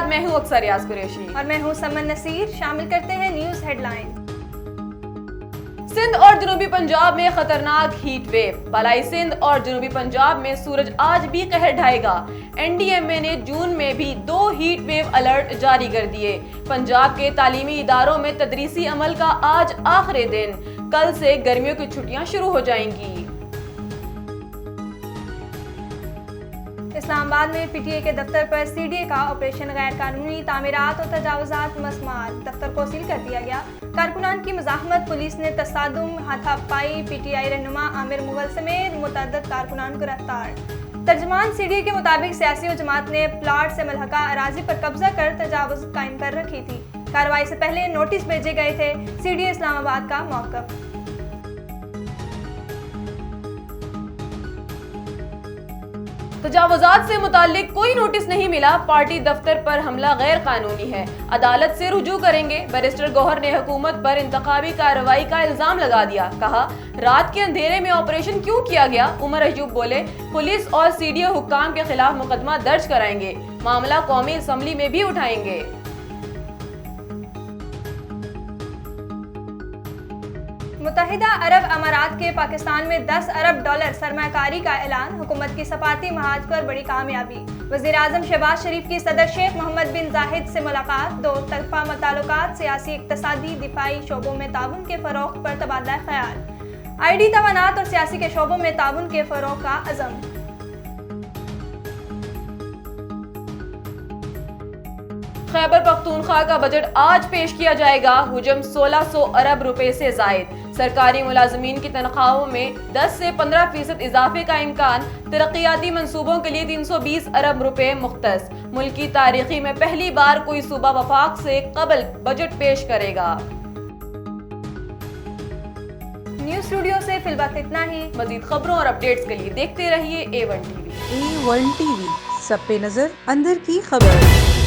मैं हूँ अक्सर रियाज कुरैशी और मैं हूँ समन नसीर। शामिल करते हैं न्यूज हेडलाइन। सिंध और जनूबी पंजाब में खतरनाक हीट वेव। बलाई सिंध और जनूबी पंजाब में सूरज आज भी कहर ढाएगा। एनडीएमए ने जून में भी 2 हीट वेव अलर्ट जारी कर दिए। पंजाब के तालीमी इदारों में तदरीसी अमल का आज आखिरी दिन। कल से गर्मियों की छुट्टियां शुरू हो जाएंगी। इस्लामाबाद में पीटीए के दफ्तर पर सीडीए का ऑपरेशन गैर कानूनी तामीरात और तजावुजात मसमार। दफ्तर को सील कर दिया गया। कारकुनान की मज़ाहमत, पुलिस ने तसादुम, हाथापाई, पीटीआई रहनुमा आमिर मुगल समेत मुतअद्दिद कारकुनान को गिरफ्तार। तर्जमान सीडीए के मुताबिक सियासी जमात ने प्लाट से मलहका अराजी पर कब्जा कर तजावुज कायम कर रखी थी। कार्रवाई से पहले नोटिस भेजे गए थे। सीडीए इस्लामाबाद का मौक़िफ़। तजावुजात से मुताल्लिक कोई नोटिस नहीं मिला। पार्टी दफ्तर पर हमला गैर कानूनी है, अदालत से रुजू करेंगे। बैरिस्टर गौहर ने हुकूमत पर इंतखाबी कार्रवाई का इल्जाम लगा दिया। कहा, रात के अंधेरे में ऑपरेशन क्यों किया गया। उमर अयूब बोले, पुलिस और सीडीए हुक्काम के खिलाफ मुकदमा दर्ज कराएंगे। मामला कौमी असम्बली में भी उठाएंगे। मुत्तहिदा अरब अमारात के पाकिस्तान में $10 अरब सरमाकारी का ऐलान। हुकूमत की सफारती महाज पर बड़ी कामयाबी। वज़ीर आज़म शहबाज शरीफ की सदर शेख मोहम्मद बिन जाहिद से मुलाकात। 2 तरफा मतल्लुकात, सियासी, इक़्तिसादी, दिफाई शोबों में ताउन के फ़रोग़ पर तबादला ख्याल। आईडी तवानात और सियासी के शोबों में ताउन के फ़रोग़ का अज़म। खैबर पख्तूनख्वा का बजट आज पेश किया जाएगा। हुजम 1600 अरब रुपए से जायद। सरकारी मुलाजमीन की तनख्वाहों में 10 से 15% इजाफे का इम्कान। तरक्याती मंसूबों के लिए 320 अरब रुपए मुख्तस। मुल्क की तारीखी में पहली बार कोई सूबा वफाक से कबल बजट पेश करेगा। न्यूज़ स्टूडियो से फिलहाल इतना ही। मजीद खबरों और अपडेट्स के लिए देखते रहिए A1 TV। A1 TV, सब पे नजर, अंदर की खबर।